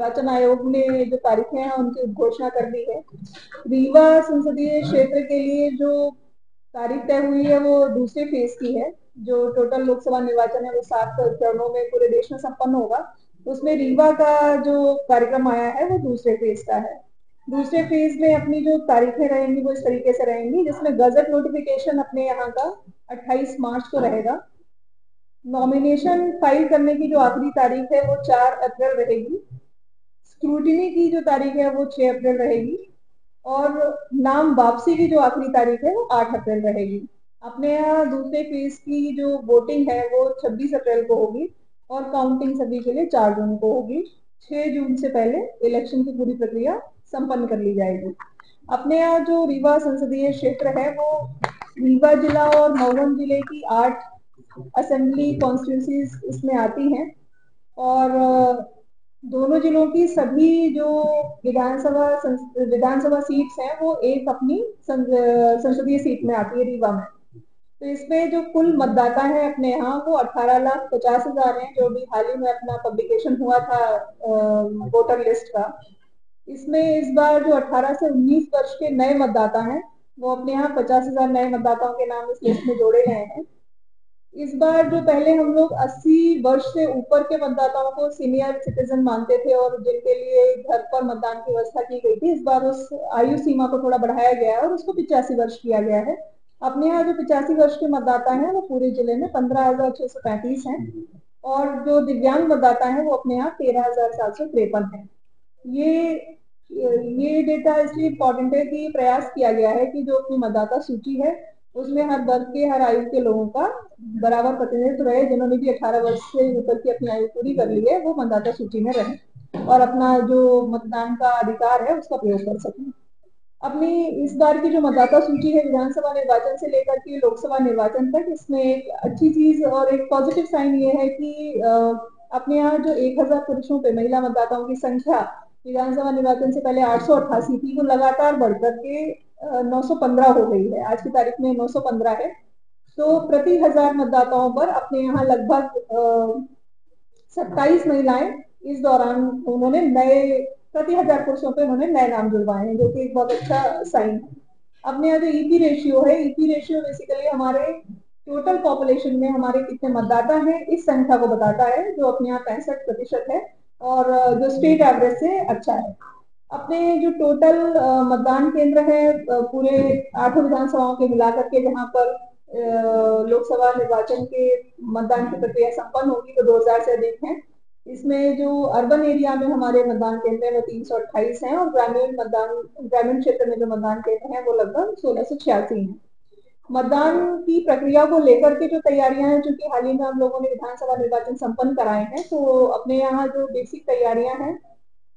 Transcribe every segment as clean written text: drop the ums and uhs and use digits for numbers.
निर्वाचन आयोग ने जो तारीखें हैं उनकी घोषणा कर दी है। रीवा संसदीय क्षेत्र के लिए जो तारीख तय हुई है वो दूसरे फेज की है। जो टोटल लोकसभा निर्वाचन है वो 7 चरणों में पूरे देश में संपन्न होगा। उसमें रीवा का जो कार्यक्रम आया है वो दूसरे फेज का है। दूसरे फेज में अपनी जो तारीखें रहेंगी वो इस तरीके से रहेंगी, जिसमें गजट नोटिफिकेशन अपने यहाँ का 28 मार्च को रहेगा। नॉमिनेशन फाइल करने की जो आखिरी तारीख है वो 4 अप्रैल रहेगी। स्क्रूटिनी की जो तारीख है वो 6 अप्रैल रहेगी और नाम वापसी की जो आखिरी तारीख है वो 8 अप्रैल रहेगी। अपने यहाँ दूसरे फेज की जो वोटिंग है वो 26 अप्रैल को होगी और काउंटिंग सभी के लिए 4 जून को होगी। 6 जून से पहले इलेक्शन की पूरी प्रक्रिया संपन्न कर ली जाएगी। अपने यहाँ जो रीवा संसदीय क्षेत्र है वो रीवा जिला और मऊ जिले की 8 असेंबली कॉन्स्टिट्यूंसीज इसमें आती हैं और दोनों जिलों की सभी जो विधानसभा सीट्स हैं वो एक अपनी संसदीय सीट में आती है रीवा में। तो इसमें जो कुल मतदाता है अपने यहाँ वो 18,50,000 हैं, जो भी हाल ही में अपना पब्लिकेशन हुआ था वोटर लिस्ट का। इसमें इस बार जो 18 से 19 वर्ष के नए मतदाता हैं वो अपने यहाँ 50,000 नए मतदाताओं के नाम इस लिस्ट में जोड़े गए हैं। इस बार जो पहले हम लोग 80 वर्ष से ऊपर के मतदाताओं को सीनियर सिटीजन मानते थे और जिनके लिए घर पर मतदान की व्यवस्था की गई थी, इस बार उस आयु सीमा को थोड़ा बढ़ाया गया है और उसको 85 वर्ष किया गया है। अपने यहाँ जो 85 वर्ष के मतदाता हैं वो पूरे जिले में 15,635 हैं और जो दिव्यांग मतदाता हैं वो अपने यहाँ 13,753 हैं। ये डेटा इसलिए इम्पोर्टेंट है कि प्रयास किया गया है कि जो अपनी मतदाता सूची है उसमें हर वर्ग के, हर आयु के लोगों का बराबर प्रतिनिधित्व रहे। जिन्होंने भी 18 वर्ष से ऊपर की अपनी आयु पूरी कर ली है वो मतदाता सूची में रहे और अपना जो मतदान का अधिकार है उसका प्रयोग कर सकें। अपनी इस बार की जो मतदाता सूची है विधानसभा निर्वाचन से लेकर के लोकसभा निर्वाचन तक, इसमें एक अच्छी चीज और एक पॉजिटिव साइन ये है कि अपने यहाँ जो 1,000 पुरुषों पे महिला मतदाताओं की संख्या विधानसभा निर्वाचन से पहले 888 थी, वो लगातार बढ़कर के 915 हो गई है। आज की तारीख में 915 है। तो प्रति 1,000 मतदाताओं पर अपने यहाँ लगभग 27 महिलाएं इस दौरान उन्होंने नए प्रति 1,000 पुरुषों पे उन्होंने नए नाम जुड़वाए हैं, जो कि एक बहुत अच्छा साइन है। अपने यहाँ जो ईपी रेशियो है, ईपी रेशियो बेसिकली हमारे टोटल पॉपुलेशन में हमारे कितने मतदाता हैं इस संख्या को बताता है, जो अपने यहाँ 65% है और जो स्टेट एवरेज से अच्छा है। अपने जो टोटल मतदान केंद्र है पूरे 8 विधानसभाओं के मिलाकर के, जहाँ पर लोकसभा निर्वाचन के मतदान की प्रक्रिया संपन्न होगी, तो 2,000 से अधिक है। इसमें जो अर्बन एरिया में हमारे मतदान केंद्र है वो 328 हैं और ग्रामीण क्षेत्र में जो मतदान केंद्र है वो लगभग 1,686 हैं। मतदान की प्रक्रिया को लेकर के जो तैयारियां हैं, चूंकि हाल ही में हम लोगों ने विधानसभा निर्वाचन संपन्न कराए हैं, तो अपने यहाँ जो बेसिक तैयारियां हैं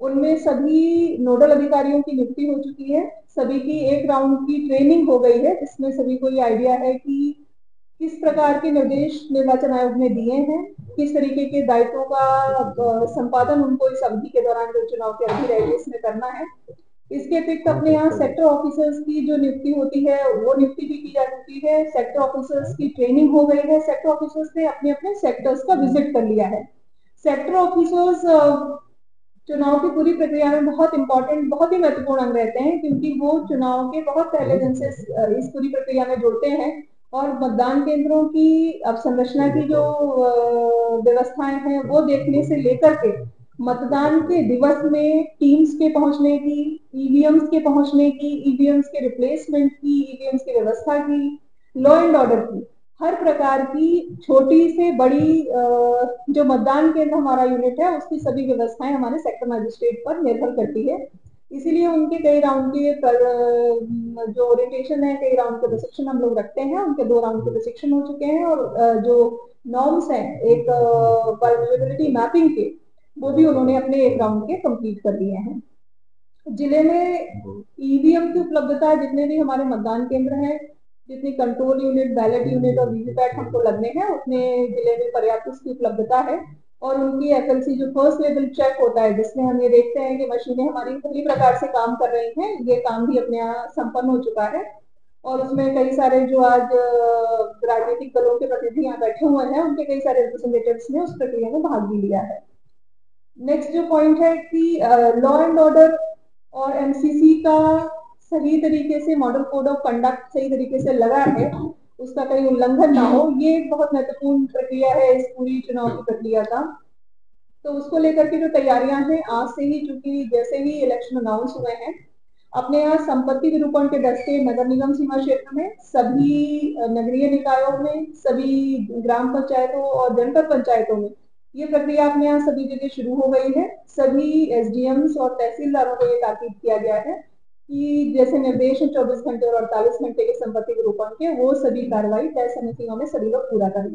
उनमें सभी नोडल अधिकारियों की नियुक्ति हो चुकी है। सभी की एक राउंड की ट्रेनिंग हो गई है, जिसमें सभी को ये आइडिया है कि किस प्रकार के निर्देश निर्वाचन आयोग ने दिए हैं, किस तरीके के दायित्वों का संपादन उनको इस अवधि के दौरान जो चुनाव की अवधि रहेगी इसमें करना है। इसके अतिरिक्त अपने यहाँ सेक्टर ऑफिसर्स की जो नियुक्ति होती है वो नियुक्ति भी की जा चुकी है। सेक्टर ऑफिसर्स की ट्रेनिंग हो गई है। सेक्टर ऑफिसर्स ने अपने अपने सेक्टर्स का विजिट कर लिया है। सेक्टर ऑफिसर्स चुनाव की पूरी प्रक्रिया में बहुत इंपॉर्टेंट, बहुत ही महत्वपूर्ण अंग रहते हैं, क्योंकि वो चुनाव के बहुत पहले दिन से इस पूरी प्रक्रिया में जुड़ते हैं और मतदान केंद्रों की अवसंरचना की जो व्यवस्थाएं हैं वो देखने से लेकर के मतदान के दिवस में टीम्स के पहुंचने की, ईवीएम्स के पहुंचने की, ईवीएम्स के रिप्लेसमेंट की, ईवीएम्स की व्यवस्था की, लॉ एंड ऑर्डर की, हर प्रकार की छोटी से बड़ी जो मतदान केंद्र हमारा यूनिट है उसकी सभी व्यवस्थाएं हमारे सेक्टर मजिस्ट्रेट पर निर्भर करती है। इसीलिए उनके कई राउंड के जो ओरिएंटेशन है, कई राउंड के प्रशिक्षण हम लोग रखते हैं। उनके 2 राउंड के प्रशिक्षण हो चुके हैं और जो नॉर्म्स हैं एक वल्नरेबिलिटी मैपिंग के, वो भी उन्होंने अपने 1 राउंड के कंप्लीट कर दिए हैं। जिले में ईवीएम की उपलब्धता, जितने भी हमारे मतदान केंद्र हैं, जितनी कंट्रोल यूनिट, बैलेट यूनिट और वीवीपैट हमको लगने हैं, उतने जिले में पर्याप्त उसकी उपलब्धता है। और उनकी एफएलसी जो फर्स्ट लेवल चेक होता है, जिसमें हम ये देखते हैं कि मशीनें हमारी सही प्रकार से काम कर रही हैं, ये काम भी अपने यहाँ संपन्न हो चुका है। और उसमें कई सारे जो आज राजनीतिक दलों के प्रतिनिधि यहाँ बैठे हुए हैं, उनके कई सारे रिप्रेजेंटेटिव्स ने उस प्रक्रिया में भाग भी लिया है। नेक्स्ट जो पॉइंट है कि लॉ एंड ऑर्डर और एमसीसी का सही तरीके से मॉडल कोड ऑफ कंडक्ट सही तरीके से लगा है, उसका कहीं उल्लंघन ना हो, ये एक बहुत महत्वपूर्ण प्रक्रिया है इस पूरी चुनाव की प्रक्रिया का। तो उसको लेकर के जो तैयारियां हैं आज से ही, चूंकि जैसे ही इलेक्शन अनाउंस हुए हैं, अपने यहाँ संपत्ति विरूपण के दस्ते नगर निगम सीमा क्षेत्र में, सभी नगरीय निकायों में, सभी ग्राम पंचायतों और जनपद पंचायतों में ये प्रक्रिया अपने यहाँ सभी जगह शुरू हो गई है। सभी एसडीएम्स और तहसीलदारों को ये ताकीद किया गया है कि जैसे निर्देश है 24 घंटे और 48 घंटे के संपत्ति विरूपण के, वो सभी कार्रवाई तय समय सीमा में सभी लोग पूरा करें।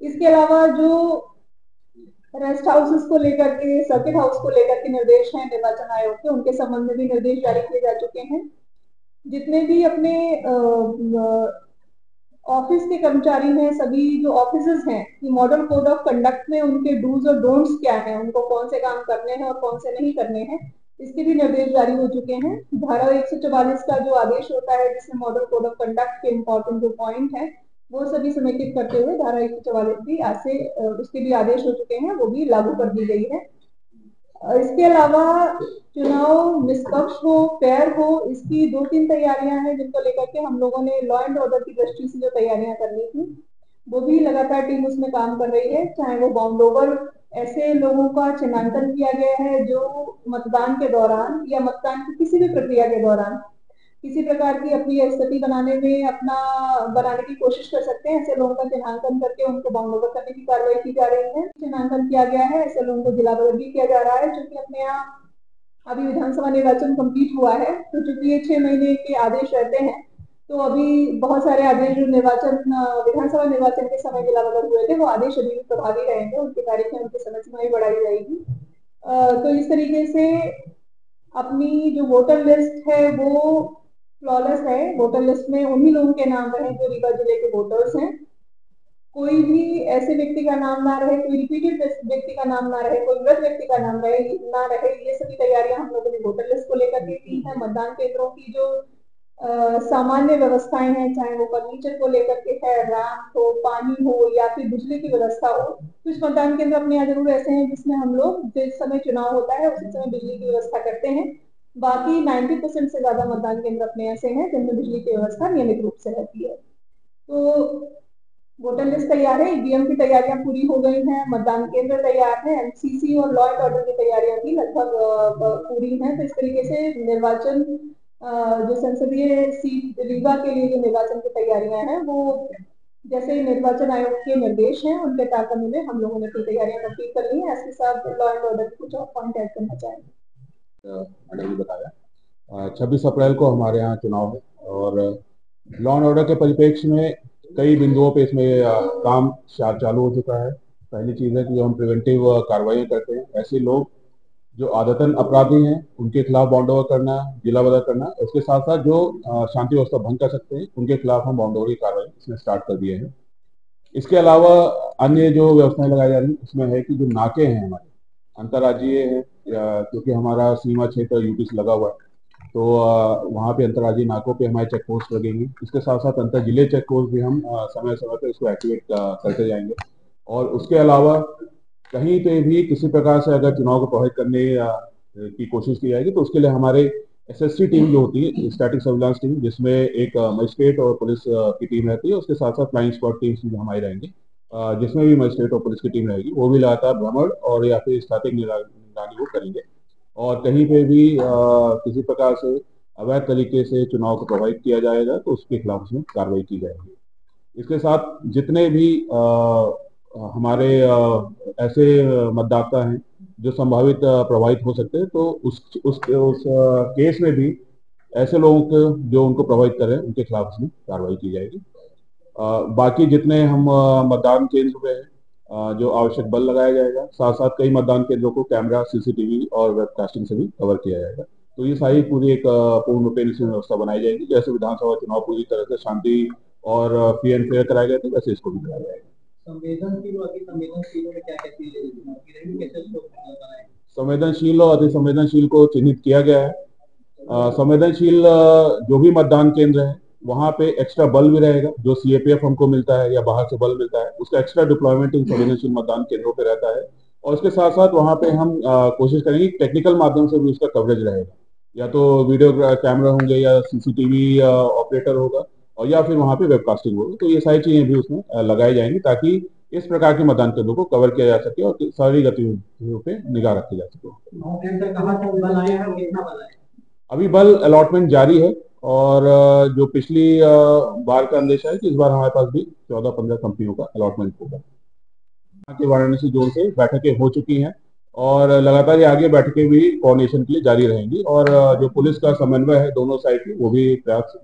इसके अलावा जो रेस्ट हाउसेस को लेकर के, सर्किट हाउस को लेकर के निर्देश हैं निर्वाचन आयोग के, उनके संबंध में भी निर्देश जारी किए जा चुके हैं। जितने भी अपने ऑफिस के कर्मचारी हैं, सभी जो ऑफिसर्स हैं, कि मॉडल कोड ऑफ कंडक्ट में उनके डूज और डोंट्स क्या हैं, उनको कौन से काम करने हैं और कौन से नहीं करने हैं, इसके भी निर्देश जारी हो चुके हैं। धारा 144 का जो आदेश होता है जिसमें मॉडल कोड ऑफ कंडक्ट के इम्पोर्टेंट जो पॉइंट है वो सभी समेकित करते हुए धारा 144 भी आज से उसके भी आदेश हो चुके हैं, वो भी लागू कर दी गई है। इसके अलावा चुनाव निष्पक्ष हो, फेयर हो, इसकी 2-3 तैयारियां हैं जिनको लेकर के हम लोगों ने लॉ एंड ऑर्डर की दृष्टि से जो तैयारियां करनी थी, वो भी लगातार टीम उसमें काम कर रही है। चाहे वो बाउंड ओवर ऐसे लोगों का चिन्हांकन किया गया है जो मतदान के दौरान या मतदान की किसी भी प्रक्रिया के दौरान किसी प्रकार की अपनी स्थिति बनाने में अपना बनाने की कोशिश कर सकते हैं, ऐसे लोगों का चिन्हांकन करके उनको बाउंड ओवर करने की कार्रवाई की जा रही है। चिन्हांकन किया गया है, ऐसे लोगों को जिला बदल भी किया जा रहा है। क्योंकि अपने यहाँ अभी विधानसभा निर्वाचन कंप्लीट हुआ है, तो चूंकि ये 6 महीने के आदेश रहते हैं, तो अभी बहुत सारे आदेश जो निर्वाचन विधानसभा निर्वाचन के समय जिला बदल हुए थे, वो आदेश अभी भी प्रभावी रहेंगे, उनकी तारीखें उनकी समय सीमा भी बढ़ाई जाएगी। तो इस तरीके से अपनी जो वोटर लिस्ट है वो फ्लॉलेस है। वोटर लिस्ट में उन्हीं लोगों के नाम रहे जो रीवा जिले के वोटर्स हैं, कोई भी ऐसे व्यक्ति का नाम ना रहे, कोई रिपीटेड व्यक्ति का नाम ना रहे, कोई मृत व्यक्ति का नाम ना रहे। ये सभी तैयारियां हम लोगों ने वोटर लिस्ट को लेकर के की है। मतदान केंद्रों की जो सामान्य व्यवस्थाएं हैं, चाहे वो फर्नीचर को लेकर के है, रैंप हो, पानी हो या फिर बिजली की व्यवस्था हो, कुछ मतदान केंद्र अपने यहाँ जरूर ऐसे हैं जिसमें हम लोग जिस समय चुनाव होता है उसी समय बिजली की व्यवस्था करते हैं। बाकी 90% से ज्यादा मतदान केंद्र अपने ऐसे हैं जिनमें बिजली की व्यवस्था नियमित रूप से रहती है। तो वोटर लिस्ट तैयार है, ईवीएम की तैयारियां पूरी हो गई हैं, मतदान केंद्र तैयार है, एमसीसी और लॉ एंड ऑर्डर की तैयारियां भी लगभग पूरी हैं। तो इस तरीके से निर्वाचन जो संसदीय सीट रीवा के लिए जो निर्वाचन की तैयारियां हैं, वो जैसे निर्वाचन आयोग के निर्देश हैं उनके तारतम्य में हम लोगों ने अपनी तैयारियां कंप्लीट कर ली हैं। इसके साथ लॉ एंड ऑर्डर कुछ और पॉइंट ऐड करना चाहेंगे? मैंने भी बताया 26 अप्रैल को हमारे यहाँ चुनाव है और लॉ एंड ऑर्डर के परिप्रेक्ष्य में कई बिंदुओं पे इसमें काम चालू हो चुका है। पहली चीज़ है कि जो हम प्रिवेंटिव कार्रवाई करते हैं, ऐसे लोग जो आदतन अपराधी हैं उनके खिलाफ बाउंड ओवर करना, जिला बदल करना, उसके साथ साथ जो शांति व्यवस्था भंग कर सकते हैं उनके खिलाफ हम बाउंड ओवर की कार्रवाई इसमें स्टार्ट कर दिए हैं। इसके अलावा अन्य जो व्यवस्थाएं लगाई जा रही हैं उसमें है कि जो नाके हैं हमारे अंतर्राज्यीय है, क्योंकि हमारा सीमा क्षेत्र यूपी से लगा हुआ है, तो वहाँ पे अंतर्राज्यीय नाकों पे हमारे चेक पोस्ट लगेंगे। इसके साथ साथ अंतर जिले चेक पोस्ट भी हम समय समय पर इसको एक्टिवेट करते जाएंगे। और उसके अलावा कहीं पे भी किसी प्रकार से अगर चुनाव को प्रभावित करने की कोशिश की जाएगी तो उसके लिए हमारे एसएसटी टीम जो होती है, स्टैटिक सर्विलांस टीम, जिसमें एक मजिस्ट्रेट और पुलिस की टीम रहती है, उसके साथ साथ फ्लाइंग स्क्वाड टीम्स भी हमारी रहेंगी, जिसमें भी मजिस्ट्रेट और पुलिस की टीम रहेगी, वो भी लगातार भ्रमण और या फिर स्टैटिक निगरानी वो करेंगे। और कहीं पे भी किसी प्रकार से अवैध तरीके से चुनाव को प्रभावित किया जाएगा तो उसके खिलाफ उसमें कार्रवाई की जाएगी। इसके साथ जितने भी हमारे ऐसे मतदाता हैं जो संभावित प्रभावित हो सकते हैं, तो उस केस में भी ऐसे लोगों को जो उनको प्रभावित करें उनके खिलाफ उसमें कार्रवाई की जाएगी। बाकी जितने हम मतदान केंद्र पे जो आवश्यक बल लगाया जाएगा, साथ साथ कई मतदान केंद्रों को कैमरा, सीसीटीवी और वेबकास्टिंग से भी कवर किया जाएगा। तो ये सारी पूरी एक पूर्ण रूपेण व्यवस्था बनाई जाएगी। जैसे विधानसभा चुनाव पूरी तरह से शांति और फ्री एंड फेयर कराए गए थे, वैसे इसको भी कराया जाएगा। संवेदनशील और अतिसंवेदनशील में क्या कहती है? संवेदनशील और अतिसंवेदनशील को चिन्हित किया गया है। संवेदनशील जो भी मतदान केंद्र है वहां पे एक्स्ट्रा बल भी रहेगा, जो सीएपीएफ हमको मिलता है या बाहर से बल मिलता है, उसका एक्स्ट्रा डिप्लॉयमेंट इन संवेदनशील मतदान केंद्रों पे रहता है। और उसके साथ साथ वहाँ पे हम कोशिश करेंगे कि टेक्निकल माध्यम से भी उसका कवरेज रहेगा, या तो वीडियो कैमरा होंगे या सीसीटीवी ऑपरेटर होगा, और या फिर वहाँ पे वेबकास्टिंग होगी। तो ये सारी चीजें भी उसमें लगाई जाएंगी ताकि इस प्रकार के मतदान केंद्रों को कवर किया जा सके और सारी गतिविधियों पे निगाह रखी जा सके। अभी बल अलॉटमेंट जारी है, और जो पिछली बार का अंदेशा है कि इस बार हमारे पास भी 14-15 कंपनियों का अलॉटमेंट होगा। यहाँ के वाराणसी जोन से बैठकें हो चुकी हैं, और लगातार ये आगे बैठकें भी कोऑर्डिनेशन के लिए जारी रहेंगी, और जो पुलिस का समन्वय है दोनों साइड की, वो भी प्रयास